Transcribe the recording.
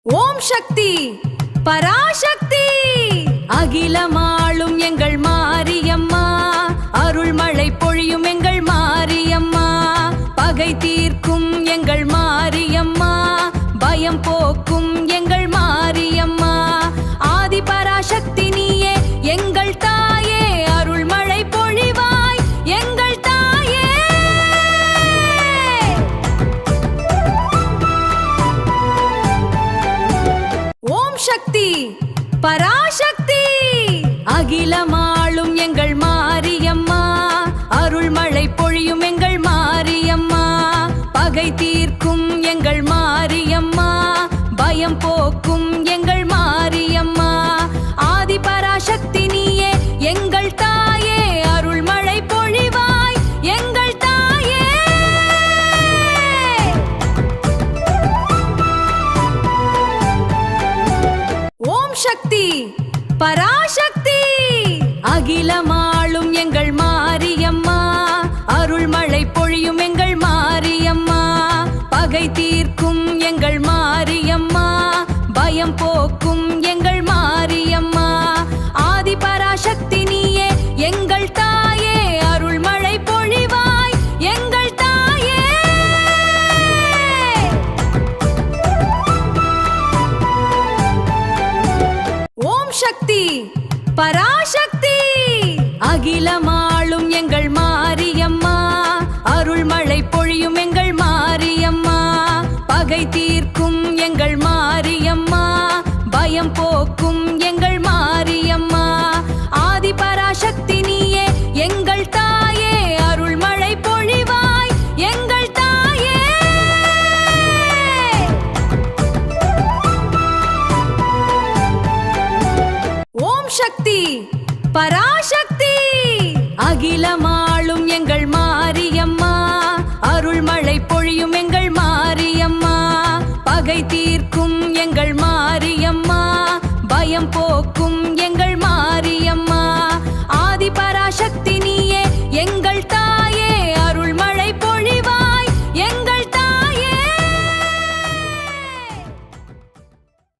ஓம் சக்தி பராசக்தி அகிலமாளும் எங்கள் மாரியம்மா, அருள்மழை பொழியும் எங்கள் மாரியம்மா, பகை தீர்க்கும் எங்கள் மாரியம்மா, பயம் போக்கும் எங்கள் மாரியம்மா, ஆதி பராசக்தி நீயே எங்கள் தாயே, அருள்மழை பொழிவாய் எங்கள் தாயே. ஓம் சக்தி பராசக்தி அகிலமாளும் எங்கள் மாரியம்மா, அருள்மழை பொழியும் எங்கள் மாரியம்மா, பகை தீர்க்கும் எங்கள் மாரியம்மா, பயம் போக்கும் எங்கள் மாரியம்மா, ஆதி பராசக்தி நீயே எங்கள் தாயே, அருள்மழை பொழிவாய் எங்கள் தாயே. ஓம் சக்தி பராசக்தி அகிலமாளும் எங்கள் மாரியம்மா, அருள்மழை பொழியும் எங்கள் மாரியம்மா, பகை தீர்க்கும் எங்கள் மாரியம்மா, பயம் போக்கும் எங்கள் மாரியம்மா, ஆதி பராசக்தி நீயே எங்கள் தாயே, அருள்மழை பொழிவாய் எங்கள் தாயே. ஓம் சக்தி பராசக்தி அகிலமாளும் எங்கள் மாரியம்மா, அருள்மழை பொழியும் எங்கள் மாரியம்மா, பகை தீர்க்கும் எங்கள் மாரியம்மா, பயம் போக்கும் எங்கள் மாரியம்மா, ஆதி பராசக்தி நீயே எங்கள் தாயே, அருள்மழை பொழிவாய் எங்கள் தாயே. ஓம் சக்தி பராசக்தி